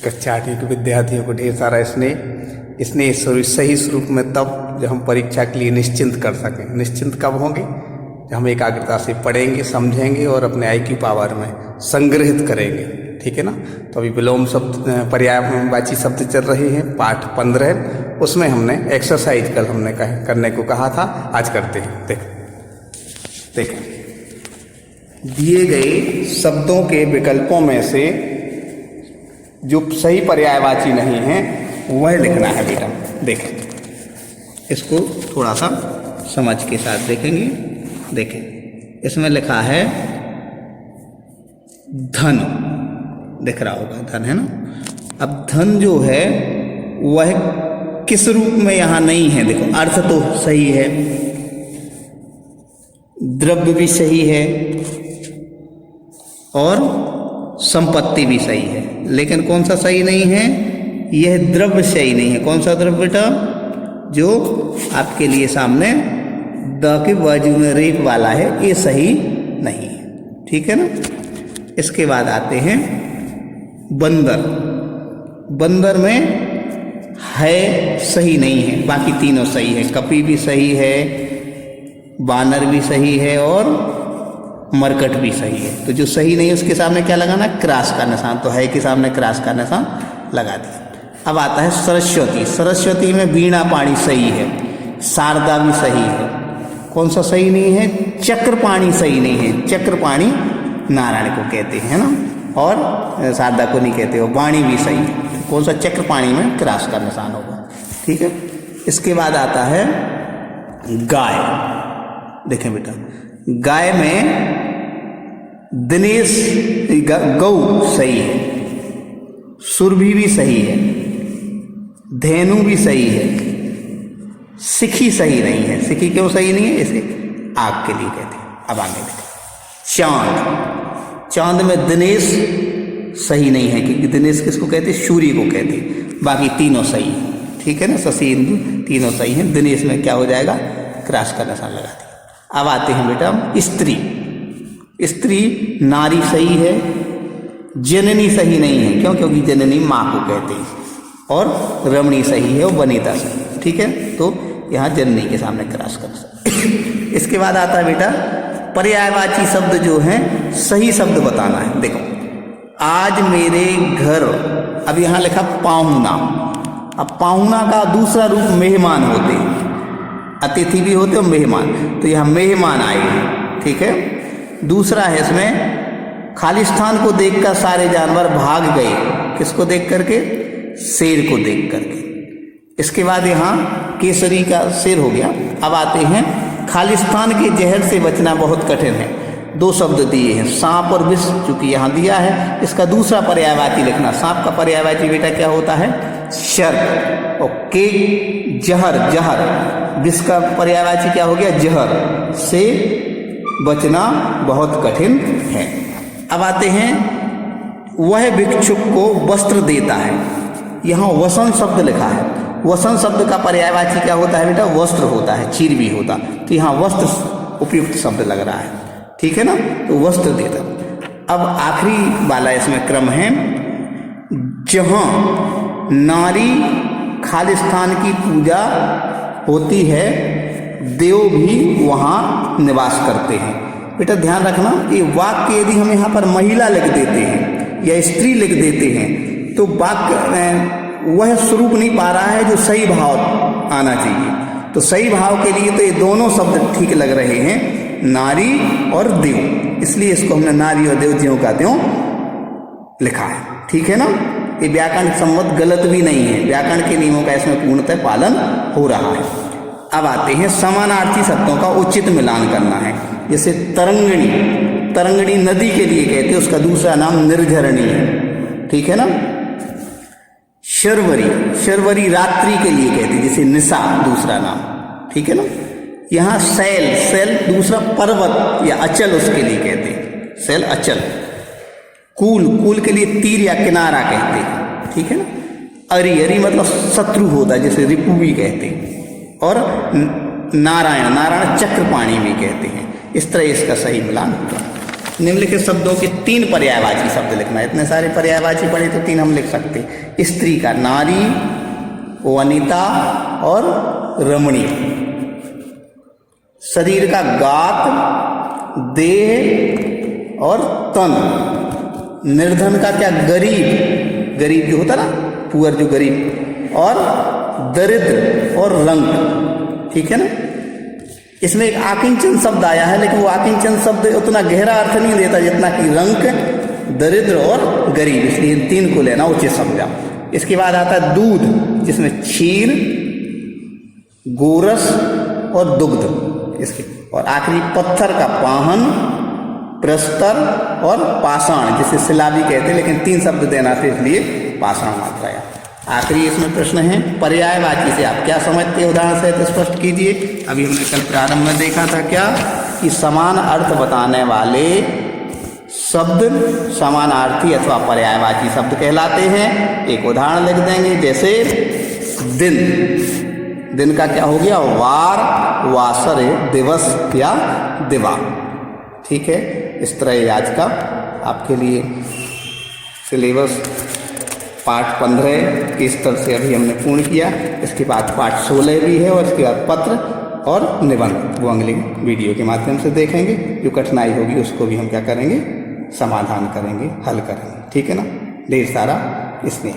कक्षा 8 के विद्यार्थियों को ढेर सारा इसने सही स्वरूप में तब जब हम परीक्षा के लिए निश्चिंत कर सकें। निश्चिंत कब होंगे? जब हम एकाग्रता से पढ़ेंगे, समझेंगे और अपने IQ पावर में संग्रहित करेंगे। ठीक है ना। तो अभी विलोम शब्द, पर्यायवाची शब्द चल रहे हैं, पाठ 15, उसमें हमने एक्सरसाइज कल हमने करने को कहा था, आज करते हैं। देखें दिए गए शब्दों के विकल्पों में से जो सही पर्यायवाची नहीं है वह लिखना है बेटा। देखें इसको थोड़ा सा समझ के साथ देखेंगे। देखें इसमें लिखा है धन, दिख रहा होगा धन, है ना। अब धन जो है वह किस रूप में यहाँ नहीं है? देखो अर्थ तो सही है, द्रव्य भी सही है और संपत्ति भी सही है, लेकिन कौन सा सही नहीं है? यह द्रव्य सही नहीं है। कौन सा द्रव्य बेटा? जो आपके लिए सामने द के बाजू में रेप वाला है, ये सही नहीं है। ठीक है ना। इसके बाद आते हैं बंदर। बंदर में है सही नहीं है, बाकी तीनों सही है। कपी भी सही है, बानर भी सही है और मरकट भी सही है। तो जो सही नहीं है उसके सामने क्या लगाना? क्रॉस का निशान। तो है के सामने क्रॉस का निशान लगा दिया। अब आता है सरस्वती। सरस्वती में वीणा पाणी सही है, शारदा भी सही है। कौन सा सही नहीं है? चक्रपाणी सही नहीं है। चक्रपाणी नारायण को कहते हैं ना, और शारदा को नहीं कहते हो। वाणी भी सही है। कौन सा? चक्रपाणी में क्रॉस का निशान होगा। ठीक है। इसके बाद आता है गाय। देखें बेटा, गाय में दिनेश गौ सही है, सुरभि भी सही है, धेनु भी सही है, सिखी सही नहीं है। सिखी क्यों सही नहीं है? इसे आग के लिए कहते हैं। अब आगे देखें चांद। चांद में दिनेश सही नहीं है, क्योंकि दिनेश किसको कहते हैं? सूर्य को कहते हैं। बाकी तीनों सही है। ठीक है ना। शशि इंदु तीनों सही हैं। दिनेश में क्या हो जाएगा? क्रॉस का निशान लगा दिया। अब आते हैं बेटा स्त्री। स्त्री नारी सही है, जननी सही नहीं है। क्यों? क्योंकि जननी माँ को कहते हैं। और रमणी सही है और वनिता सही। ठीक है। तो यहाँ जननी के सामने क्रॉस कर। इसके बाद आता है बेटा पर्यायवाची शब्द जो हैं सही शब्द बताना है। देखो आज मेरे घर, अब यहाँ लिखा पाहुना। अब पाहुना का दूसरा रूप मेहमान होते हैं, अतिथि भी होते हैं मेहमान। तो यहाँ मेहमान आए हैं। ठीक है। दूसरा है इसमें खालिस्तान को देखकर सारे जानवर भाग गए। किसको देख करके? शेर को देख करके। इसके बाद यहाँ केसरी का शेर हो गया। अब आते हैं खालिस्तान के जहर से बचना बहुत कठिन है। दो शब्द दिए हैं, सांप और विष, चूंकि यहाँ दिया है। इसका दूसरा पर्यायवाची लिखना। सांप का पर्यायवाची बेटा क्या होता है? सर्प। और के जहर, जहर। विष का पर्यायवाची क्या हो गया? जहर। से बचना बहुत कठिन है। अब आते हैं वह भिक्षुक को वस्त्र देता है। यहाँ वसन शब्द लिखा है। वसन शब्द का पर्यायवाची क्या होता है बेटा? वस्त्र होता है, चीर भी होता। तो यहाँ वस्त्र उपयुक्त शब्द लग रहा है। ठीक है ना। तो वस्त्र देता। अब आखिरी वाला इसमें क्रम है, जहाँ नारी खालिस्तान की पूजा होती है, देव भी वहाँ निवास करते हैं। बेटा ध्यान रखना, ये वाक्य यदि हम यहाँ पर महिला लिख देते हैं या स्त्री लिख देते हैं तो वाक्य वह स्वरूप नहीं पा रहा है जो सही भाव आना चाहिए। तो सही भाव के लिए तो ये दोनों शब्द ठीक लग रहे हैं, नारी और देव। इसलिए इसको हमने नारी और देव ज्यों का त्यों लिखा है। ठीक है ना। ये व्याकरण सम्मत गलत भी नहीं है, व्याकरण के नियमों का इसमें पूर्णतः पालन हो रहा है। अब आते हैं समानार्थी शब्दों का उचित मिलान करना है। जैसे तरंगिणी, तरंगिणी नदी के लिए कहते हैं, उसका दूसरा नाम निर्झरणी है। ठीक है ना। शर्वरी, शर्वरी रात्रि के लिए कहते हैं, जैसे निशा दूसरा नाम। ठीक है ना। यहाँ शैल, शैल दूसरा पर्वत या अचल उसके लिए कहते हैं, शैल अचल। कूल, कूल के लिए तीर या किनारा कहते हैं। ठीक है ना। अरि, अरि मतलब शत्रु होता है, जैसे रिपु भी कहते हैं। और नारायण, नारायण चक्रपाणी भी कहते हैं। इस तरह इसका सही मिलान होगा। निम्नलिखित शब्दों के 3 पर्यायवाची शब्द लिखना है। इतने सारे पर्यायवाची पढ़े तो 3 हम लिख सकते। स्त्री का नारी, वनिता और रमणी। शरीर का गात, देह और तन। निर्धन का क्या, गरीब, गरीब जो होता ना, पुअर जो गरीब, और दरिद्र और रंग। ठीक है ना। इसमें एक आकिंचन शब्द आया है, लेकिन वो आकिंचन शब्द उतना गहरा अर्थ नहीं देता जितना कि रंक, दरिद्र और गरीब, इसलिए इन 3 को लेना उचित समझा। इसके बाद आता है दूध, जिसमें क्षीर, गोरस और दुग्ध इसके। और आखिरी पत्थर का पाहन, प्रस्तर और पाषाण, जिसे शिला भी कहते हैं, लेकिन 3 शब्द देना थे इसलिए पाषाण मात्रा आया। आखिरी इसमें प्रश्न है पर्यायवाची से आप क्या समझते हैं, उदाहरण से स्पष्ट कीजिए। अभी हमने कल प्रारंभ में देखा था क्या, कि समान अर्थ बताने वाले शब्द समानार्थी अथवा पर्यायवाची शब्द कहलाते हैं। एक उदाहरण लिख देंगे, जैसे दिन। दिन का क्या हो गया, वार, वासर, दिवस या दिवा। ठीक है। इस तरह आज का आपके लिए सिलेबस पाठ 15 के स्तर से अभी हमने पूर्ण किया। इसके बाद पाठ 16 भी है, और इसके बाद पत्र और निबंध, वो अगले वीडियो के माध्यम से देखेंगे। जो कठिनाई होगी उसको भी हम क्या करेंगे, समाधान करेंगे, हल करेंगे। ठीक है ना। ढेर सारा इसमें